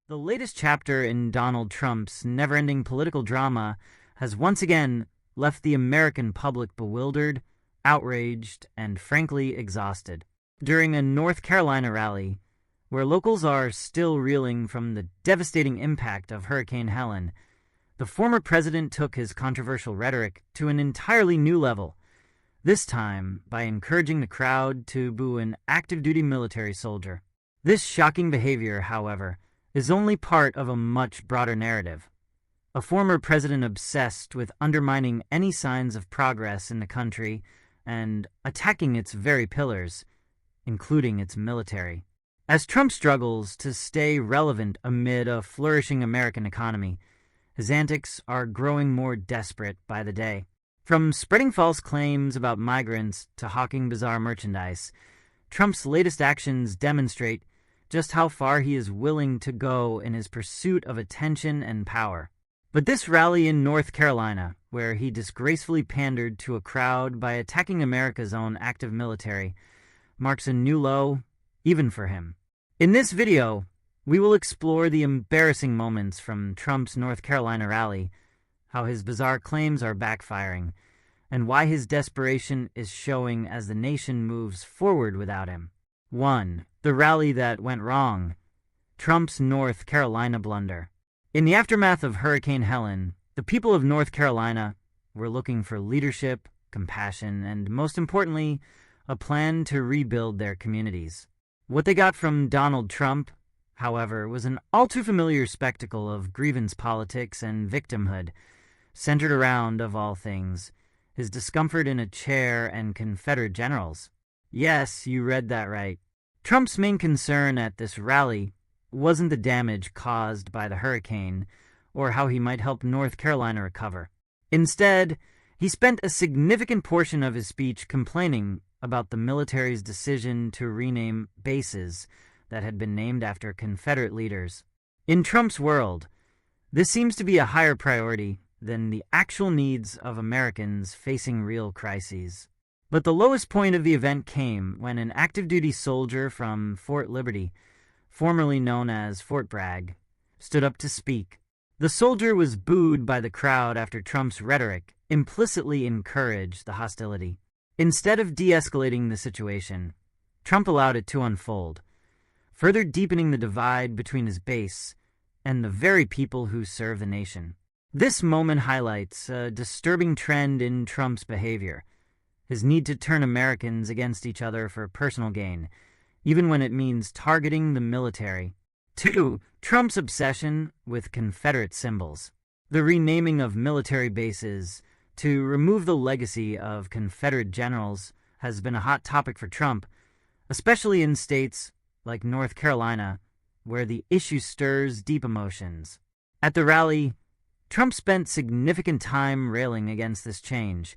The latest chapter in Donald Trump's never-ending political drama has once again left the American public bewildered, outraged, and frankly exhausted. During a North Carolina rally, where locals are still reeling from the devastating impact of Hurricane Helen, the former president took his controversial rhetoric to an entirely new level, this time by encouraging the crowd to boo an active-duty military soldier. This shocking behavior, however, is only part of a much broader narrative. A former president obsessed with undermining any signs of progress in the country and attacking its very pillars, including its military. As Trump struggles to stay relevant amid a flourishing American economy, his antics are growing more desperate by the day. From spreading false claims about migrants to hawking bizarre merchandise, Trump's latest actions demonstrate just how far he is willing to go in his pursuit of attention and power. But this rally in North Carolina, where he disgracefully pandered to a crowd by attacking America's own active military, marks a new low, even for him. In this video, we will explore the embarrassing moments from Trump's North Carolina rally, how his bizarre claims are backfiring, and why his desperation is showing as the nation moves forward without him. 1. The rally that went wrong. Trump's North Carolina blunder. In the aftermath of Hurricane Helen, the people of North Carolina were looking for leadership, compassion, and most importantly, a plan to rebuild their communities. What they got from Donald Trump, however, was an all-too-familiar spectacle of grievance politics and victimhood, centered around, of all things, his discomfort in a chair and Confederate generals. Yes, you read that right. Trump's main concern at this rally wasn't the damage caused by the hurricane or how he might help North Carolina recover. Instead, he spent a significant portion of his speech complaining about the military's decision to rename bases that had been named after Confederate leaders. In Trump's world, this seems to be a higher priority than the actual needs of Americans facing real crises. But the lowest point of the event came when an active-duty soldier from Fort Liberty, formerly known as Fort Bragg, stood up to speak. The soldier was booed by the crowd after Trump's rhetoric implicitly encouraged the hostility. Instead of de-escalating the situation, Trump allowed it to unfold, further deepening the divide between his base and the very people who serve the nation. This moment highlights a disturbing trend in Trump's behavior, his need to turn Americans against each other for personal gain, even when it means targeting the military. 2. Trump's obsession with Confederate symbols. The renaming of military bases to remove the legacy of Confederate generals has been a hot topic for Trump, especially in states like North Carolina, where the issue stirs deep emotions. At the rally, Trump spent significant time railing against this change,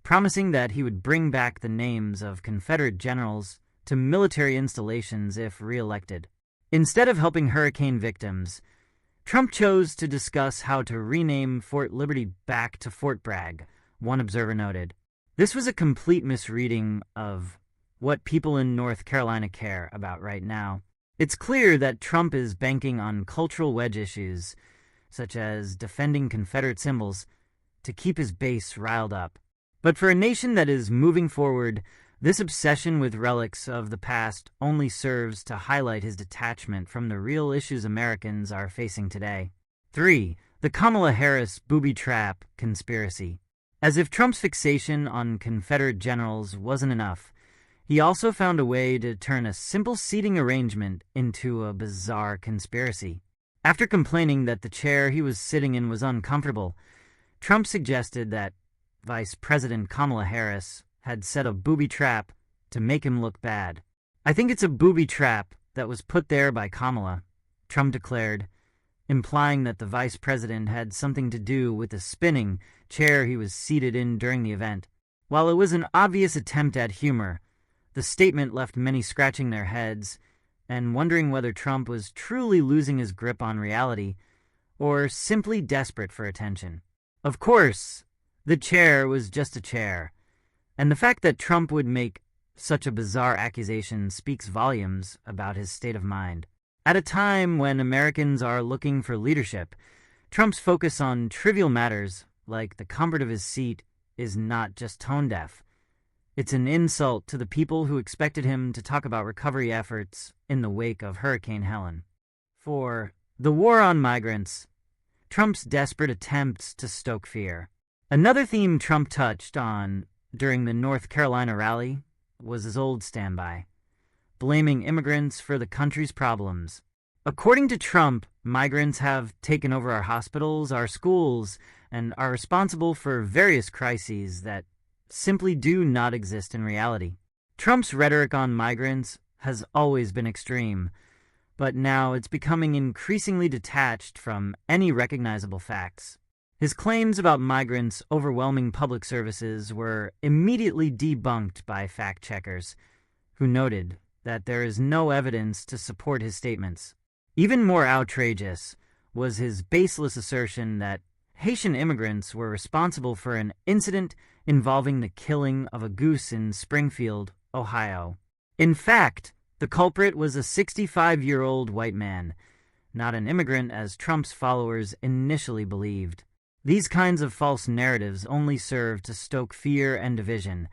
promising that he would bring back the names of Confederate generals to military installations if re-elected. Instead of helping hurricane victims, Trump chose to discuss how to rename Fort Liberty back to Fort Bragg, one observer noted. This was a complete misreading of what people in North Carolina care about right now. It's clear that Trump is banking on cultural wedge issues, such as defending Confederate symbols, to keep his base riled up. But for a nation that is moving forward, this obsession with relics of the past only serves to highlight his detachment from the real issues Americans are facing today. 3. The Kamala Harris booby trap conspiracy. As if Trump's fixation on Confederate generals wasn't enough, he also found a way to turn a simple seating arrangement into a bizarre conspiracy. After complaining that the chair he was sitting in was uncomfortable, Trump suggested that Vice President Kamala Harris had set a booby trap to make him look bad. "I think it's a booby trap that was put there by Kamala," Trump declared, implying that the vice president had something to do with the spinning chair he was seated in during the event. While it was an obvious attempt at humor, the statement left many scratching their heads and wondering whether Trump was truly losing his grip on reality or simply desperate for attention. Of course, the chair was just a chair, and the fact that Trump would make such a bizarre accusation speaks volumes about his state of mind. At a time when Americans are looking for leadership, Trump's focus on trivial matters, like the comfort of his seat, is not just tone-deaf. It's an insult to the people who expected him to talk about recovery efforts in the wake of Hurricane Helen. 4. The war on migrants. Trump's desperate attempts to stoke fear. Another theme Trump touched on during the North Carolina rally was his old standby, blaming immigrants for the country's problems. According to Trump, migrants have taken over our hospitals, our schools, and are responsible for various crises that simply do not exist in reality. Trump's rhetoric on migrants has always been extreme, but now it's becoming increasingly detached from any recognizable facts. His claims about migrants overwhelming public services were immediately debunked by fact-checkers, who noted that there is no evidence to support his statements. Even more outrageous was his baseless assertion that Haitian immigrants were responsible for an incident involving the killing of a goose in Springfield, Ohio. In fact, the culprit was a 65-year-old white man, not an immigrant as Trump's followers initially believed. These kinds of false narratives only serve to stoke fear and division,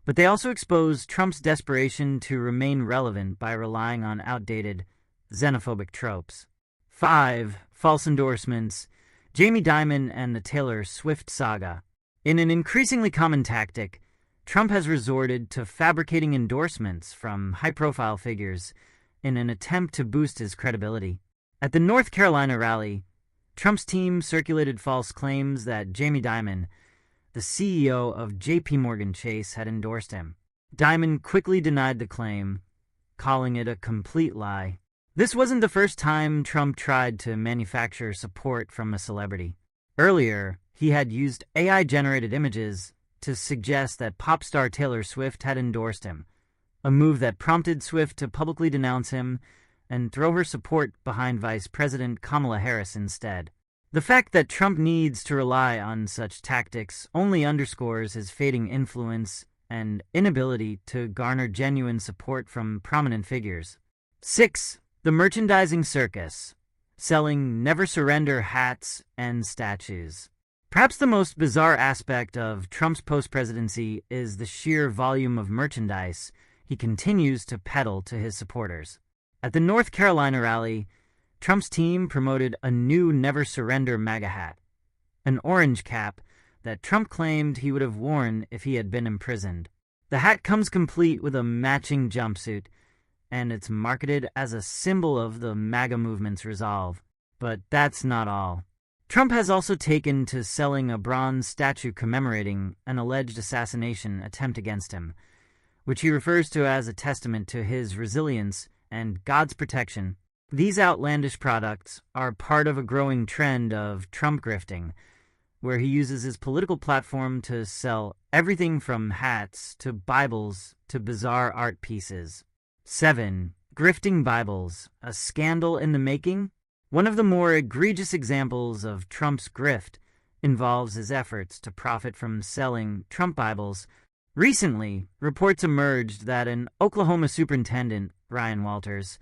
but they also expose Trump's desperation to remain relevant by relying on outdated, xenophobic tropes. 5. False endorsements. Jamie Dimon and the Taylor Swift saga. In an increasingly common tactic, Trump has resorted to fabricating endorsements from high-profile figures in an attempt to boost his credibility. At the North Carolina rally, Trump's team circulated false claims that Jamie Dimon, the CEO of J.P. Morgan Chase, had endorsed him. Dimon quickly denied the claim, calling it a complete lie. This wasn't the first time Trump tried to manufacture support from a celebrity. Earlier, he had used AI-generated images to suggest that pop star Taylor Swift had endorsed him, a move that prompted Swift to publicly denounce him and throw her support behind Vice President Kamala Harris instead. The fact that Trump needs to rely on such tactics only underscores his fading influence and inability to garner genuine support from prominent figures. 6. The merchandising circus, selling never surrender hats and statues. Perhaps the most bizarre aspect of Trump's post-presidency is the sheer volume of merchandise he continues to peddle to his supporters. At the North Carolina rally, Trump's team promoted a new Never Surrender MAGA hat, an orange cap that Trump claimed he would have worn if he had been imprisoned. The hat comes complete with a matching jumpsuit, and it's marketed as a symbol of the MAGA movement's resolve. But that's not all. Trump has also taken to selling a bronze statue commemorating an alleged assassination attempt against him, which he refers to as a testament to his resilience and God's protection. These outlandish products are part of a growing trend of Trump grifting, where he uses his political platform to sell everything from hats to Bibles to bizarre art pieces. 7. Grifting Bibles, a scandal in the making? One of the more egregious examples of Trump's grift involves his efforts to profit from selling Trump Bibles. Recently, reports emerged that an Oklahoma superintendent, Ryan Walters,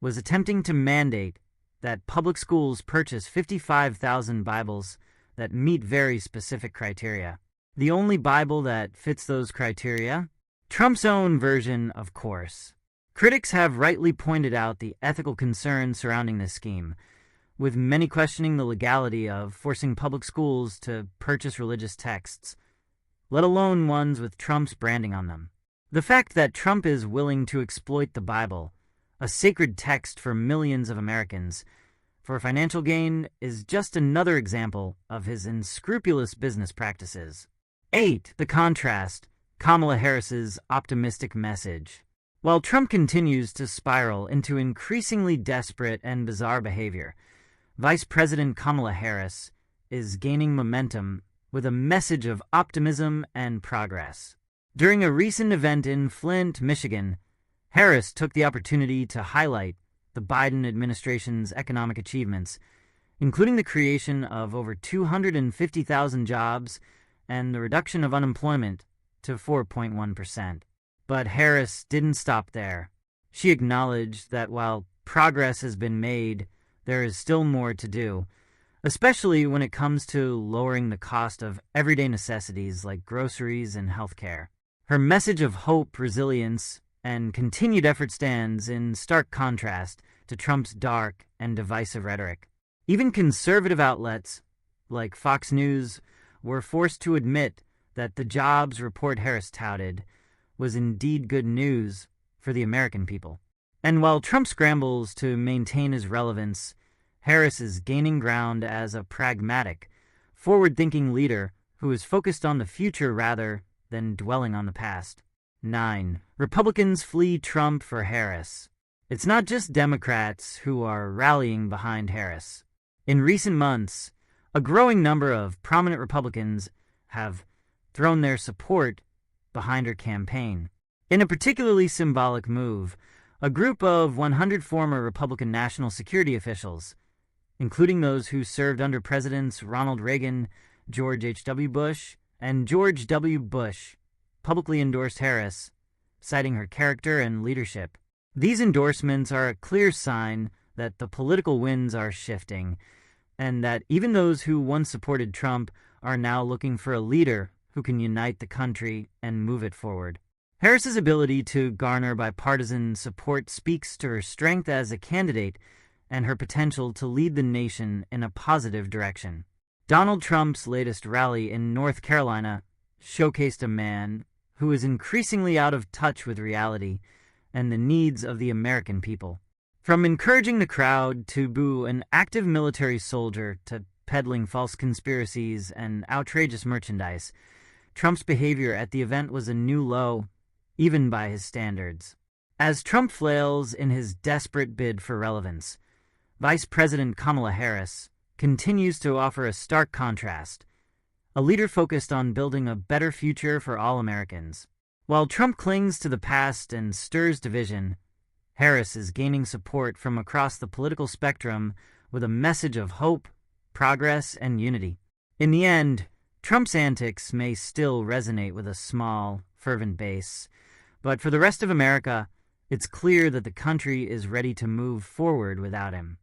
was attempting to mandate that public schools purchase 55,000 Bibles that meet very specific criteria. The only Bible that fits those criteria? Trump's own version, of course. Critics have rightly pointed out the ethical concerns surrounding this scheme, with many questioning the legality of forcing public schools to purchase religious texts, let alone ones with Trump's branding on them. The fact that Trump is willing to exploit the Bible, a sacred text for millions of Americans, for financial gain is just another example of his unscrupulous business practices. 8. The contrast, Kamala Harris's optimistic message. While Trump continues to spiral into increasingly desperate and bizarre behavior, Vice President Kamala Harris is gaining momentum with a message of optimism and progress. During a recent event in Flint, Michigan, Harris took the opportunity to highlight the Biden administration's economic achievements, including the creation of over 250,000 jobs and the reduction of unemployment to 4.1%. But Harris didn't stop there. She acknowledged that while progress has been made, there is still more to do, especially when it comes to lowering the cost of everyday necessities like groceries and healthcare. Her message of hope, resilience, and continued effort stands in stark contrast to Trump's dark and divisive rhetoric. Even conservative outlets, like Fox News, were forced to admit that the jobs report Harris touted was indeed good news for the American people. And while Trump scrambles to maintain his relevance, Harris is gaining ground as a pragmatic, forward-thinking leader who is focused on the future rather than dwelling on the past. 9. Republicans flee Trump for Harris. It's not just Democrats who are rallying behind Harris. In recent months, a growing number of prominent Republicans have thrown their support behind her campaign. In a particularly symbolic move, a group of 100 former Republican national security officials, including those who served under Presidents Ronald Reagan, George H.W. Bush, and George W. Bush, publicly endorsed Harris, citing her character and leadership. These endorsements are a clear sign that the political winds are shifting, and that even those who once supported Trump are now looking for a leader who can unite the country and move it forward. Harris's ability to garner bipartisan support speaks to her strength as a candidate and her potential to lead the nation in a positive direction. Donald Trump's latest rally in North Carolina showcased a man who is increasingly out of touch with reality and the needs of the American people. From encouraging the crowd to boo an active military soldier to peddling false conspiracies and outrageous merchandise, Trump's behavior at the event was a new low, even by his standards. As Trump flails in his desperate bid for relevance, Vice President Kamala Harris continues to offer a stark contrast, a leader focused on building a better future for all Americans. While Trump clings to the past and stirs division, Harris is gaining support from across the political spectrum with a message of hope, progress, and unity. In the end, Trump's antics may still resonate with a small, fervent base, but for the rest of America, it's clear that the country is ready to move forward without him.